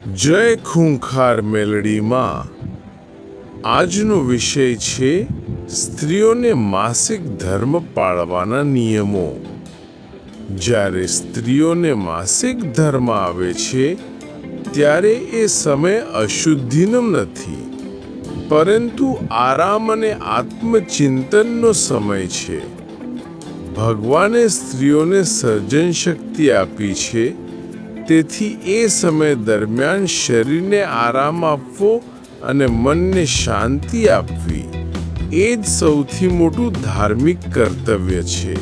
જય ખૂંખાર મેલડીમાં આજનો વિષય છે સ્ત્રીઓને માસિક ધર્મ પાળવાના નિયમો। જ્યારે સ્ત્રીઓને માસિક ધર્મ આવે છે ત્યારે એ સમય અશુદ્ધિનો નથી, પરંતુ આરામ અને આત્મચિંતનનો સમય છે। ભગવાને સ્ત્રીઓને સર્જન શક્તિ આપી છે, તેથી એ સમય દરમિયાન શરીરને આરામ આપવો અને મનને શાંતિ આપવી એ જ સૌથી મોટું ધાર્મિક કર્તવ્ય છે।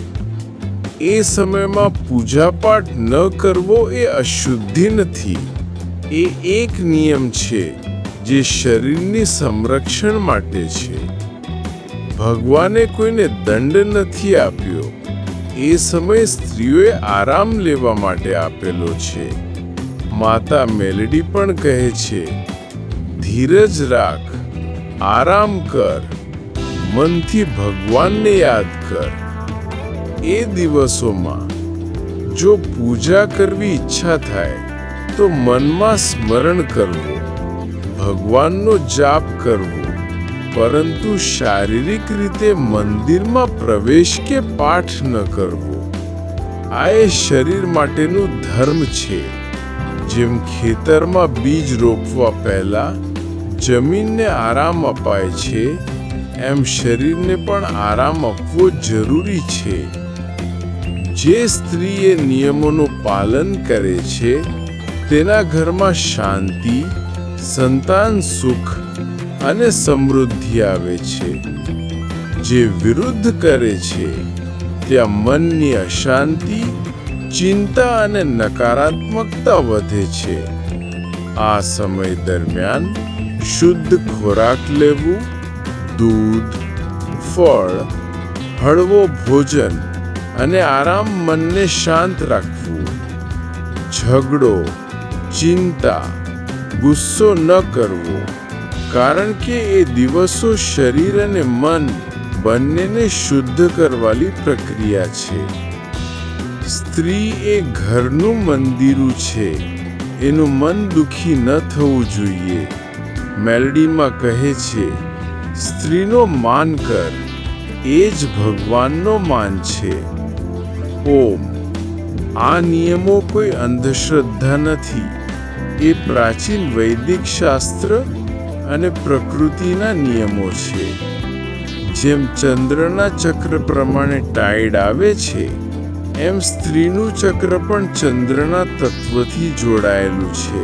એ સમયમાં પૂજાપાઠ ન કરવો એ અશુદ્ધિ નથી, એ એક નિયમ છે જે શરીરની સંરક્ષણ માટે છે। ભગવાને કોઈને દંડ નથી આપ્યો, એ સમય સ્ત્રીઓએ આરામ લેવા માટે આપેલો છે। માતા મેલડી પણ કહે છે, ધીરજ રાખ, આરામ કર, મનથી ભગવાનને યાદ કર। એ દિવસોમાં જો પૂજા કરવી ઈચ્છા થાય તો મનમાં સ્મરણ કરવું, ભગવાનનો જાપ કરવો, પરંતુ શારીરિક રીતે મંદિરમાં પ્રવેશ કે પાઠ ન કરવો। આ એ શરીર માટેનું ધર્મ છે। જેમ ખેતરમાં બીજ રોપવા પહેલા જમીનને આરામ અપાય છે, એમ શરીરને પણ આરામ આપવો જરૂરી છે। જે સ્ત્રી એ નિયમોનું પાલન કરે છે તેના ઘરમાં શાંતિ, સંતાન સુખ અને સમૃદ્ધિ આવે છે। જે વિરુદ્ધ કરે છે ત્યાં મનની અશાંતિ, ચિંતા અને નકારાત્મકતા વધે છે। આ સમય દરમિયાન શુદ્ધ ખોરાક લેવું, દૂધ, ફળ, હળવો ભોજન અને આરામ મનને શાંત રાખવું। ઝઘડો, ચિંતા, ગુસ્સો ન કરવો, કારણ કે એ દિવસો શરીર અને મન બંનેને શુદ્ધ કરવાની પ્રક્રિયા છે। સ્ત્રી એ ઘરનું મંદિરું છે, એનું મન દુખી ન થવું જોઈએ। મેલડીમાં કહે છે, સ્ત્રીનો માન કર, એ જ ભગવાનનો માન છે। ઓમ। આ નિયમો કોઈ અંધશ્રદ્ધા નથી, એ પ્રાચીન વૈદિક શાસ્ત્ર અને પ્રકૃતિના નિયમો છે। જેમ ચંદ્રના ચક્ર પ્રમાણે ટાઇડ આવે છે, એમ સ્ત્રીનું ચક્ર પણ ચંદ્રના તત્વથી જોડાયેલું છે।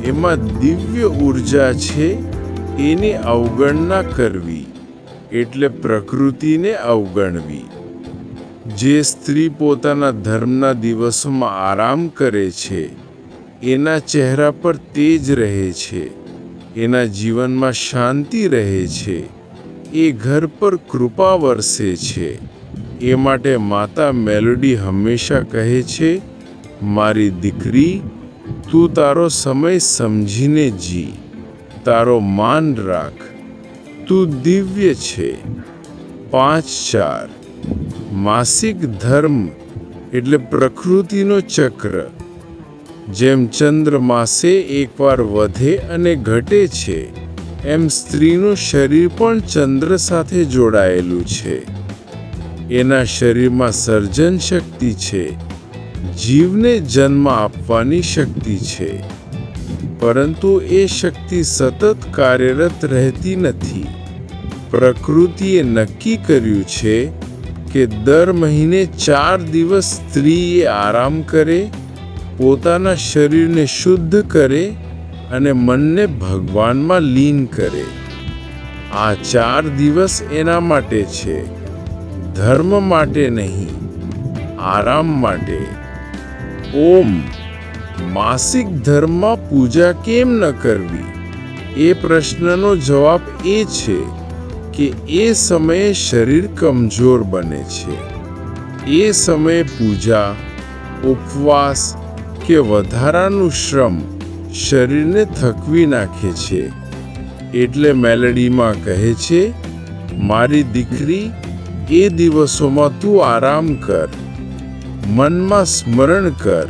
એમાં દિવ્ય ઉર્જા છે, એની અવગણના કરવી એટલે પ્રકૃતિને અવગણવી। જે સ્ત્રી પોતાના ધર્મના દિવસોમાં આરામ કરે છે, એના ચહેરા પર તેજ રહે છે, એના જીવનમાં શાંતિ રહે છે, એ ઘર પર કૃપા વરસે છે। એ માટે માતા મેલડી હંમેશા કહે છે, મારી દીકરી, તું તારો સમય સમજીને જી, તારો માન રાખ, તું દિવ્ય છે। 5-4 માસિક ધર્મ એટલે પ્રકૃતિનો ચક્ર। જેમ ચંદ્રમાસે એકવાર વધે અને ઘટે છે, એમ સ્ત્રીનું શરીર પણ ચંદ્ર સાથે જોડાયેલું છે। એના શરીરમાં સર્જન શક્તિ છે, જીવને જન્મ આપવાની શક્તિ છે, પરંતુ એ શક્તિ સતત કાર્યરત રહેતી નથી। પ્રકૃતિએ નક્કી કર્યું છે કે દર મહિને 4 દિવસ સ્ત્રી એ આરામ કરે, પોતાના શરીરને શુદ્ધ કરે અને મનને ભગવાનમાં લીન કરે। આ 4 દિવસ એના માટે છે, ધર્મ માટે નહીં, આરામ માટે। ઓમ। માસિક ધર્મમાં પૂજા કેમ ન કરવી? એ પ્રશ્નનો જવાબ એ છે કે એ સમયે શરીર કમજોર બને છે। એ સમયે પૂજા, ઉપવાસ કે વધારાનું શ્રમ શરીરને થકવી નાખે છે। એટલે મેલડીમાં કહે છે, મારી દીકરી, એ દિવસોમાં તું આરામ કર, મનમાં સ્મરણ કર,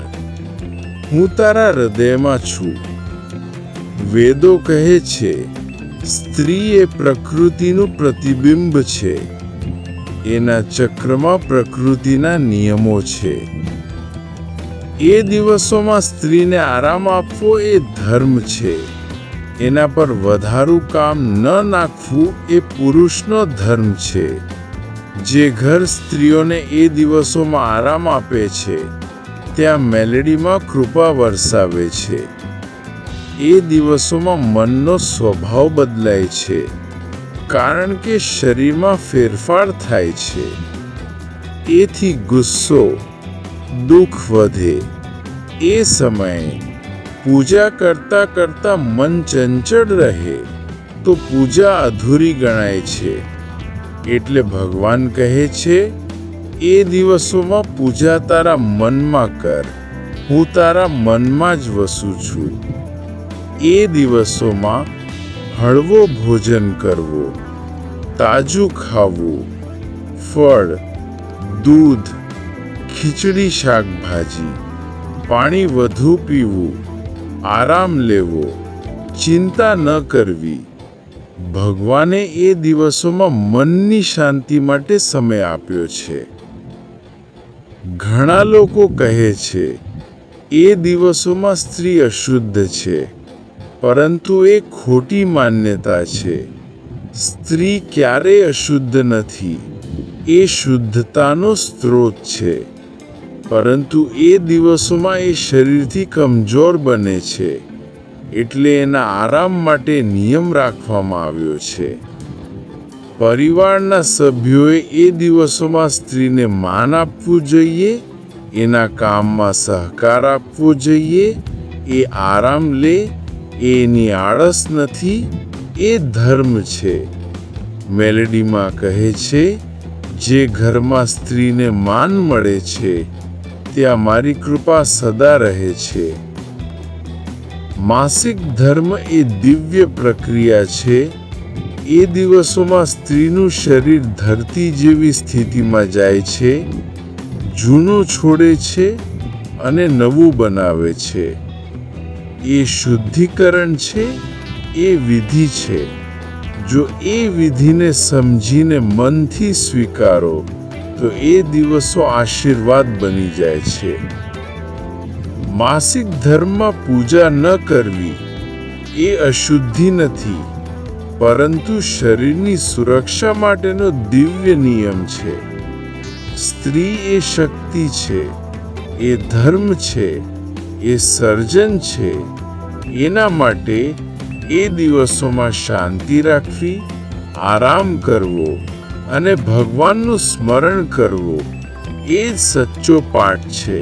હું તારા હૃદયમાં છું, વેદો કહે છે, સ્ત્રી એ પ્રકૃતિનું પ્રતિબિંબ છે. એના ચક્રમાં પ્રકૃતિના નિયમો છે. એ દિવસોમાં સ્ત્રીને આરામ આપવો એ ધર્મ છે. એના પર વધારું કામ ન નાખવું એ પુરુષનો ધર્મ છે. જે ઘર સ્ત્રીઓને એ દિવસોમાં આરામ આપે છે, ત્યાં મેલેડીમાં કૃપા વરસાવે છે. એ દિવસોમાં મનનો સ્વભાવ બદલાય છે, કારણ કે શરીરમાં ફેરફાર થાય છે. એથી ગુસ્સો, દુઃખ વધે. એ સમયે પૂજા કરતાં કરતાં મન ચંચળ રહે તો પૂજા અધૂરી ગણાય છે. એટલે ભગવાન કહે છે, એ દિવસોમાં પૂજા તારા મનમાં કર, હું તારા મનમાં જ વસું છું. એ દિવસોમાં હળવો ભોજન કરવો, તાજું ખાવું, ફળ, દૂધ, ખીચડી, શાકભાજી, પાણી વધુ પીવું, આરામ લેવો, ચિંતા ન કરવી. ભગવાને એ દિવસોમાં મનની શાંતિ માટે સમય આપ્યો છે. ઘણા લોકો કહે છે, એ દિવસોમાં સ્ત્રી અશુદ્ધ છે, પરંતુ એ ખોટી માન્યતા છે. સ્ત્રી ક્યારેય અશુદ્ધ નથી. એ શુદ્ધતાનો સ્ત્રોત છે. પરંતુ એ દિવસોમાં એ શરીરથી કમજોર બને છે, એટલે એના આરામ માટે નિયમ રાખવામાં આવ્યો છે. પરિવારના સભ્યોએ એ દિવસોમાં સ્ત્રીને માન આપવું જોઈએ, એના કામમાં સહકાર આપવો જોઈએ. એ આરામ લે, એની આળસ નથી, એ ધર્મ છે. મેલેડીમાં કહે છે, જે ઘરમાં સ્ત્રીને માન મળે છે, ત્યાં મારી કૃપા સદા રહે છે. માસિક ધર્મ એ દિવ્ય પ્રક્રિયા છે. એ દિવસોમાં સ્ત્રીનું શરીર ધરતી જેવી સ્થિતિમાં જાય છે, જૂનું છોડે છે અને નવું બનાવે છે. એ શુદ્ધિકરણ છે, એ વિધિ છે. જો એ વિધિને સમજીને મનથી સ્વીકારો તો એ દિવસો આશીર્વાદ બની જાય છે. માસિક ધર્મમાં પૂજા ન કરવી એ અશુદ્ધિ નથી, પરંતુ શરીરની સુરક્ષા માટેનો દિવ્ય નિયમ છે. સ્ત્રી એ શક્તિ છે, એ ધર્મ છે, એ સર્જન છે. એના માટે એ દિવસોમાં શાંતિ રાખવી, આરામ કરવો અને ભગવાનનું સ્મરણ કરવું એ જ સચ્ચો પાઠ છે.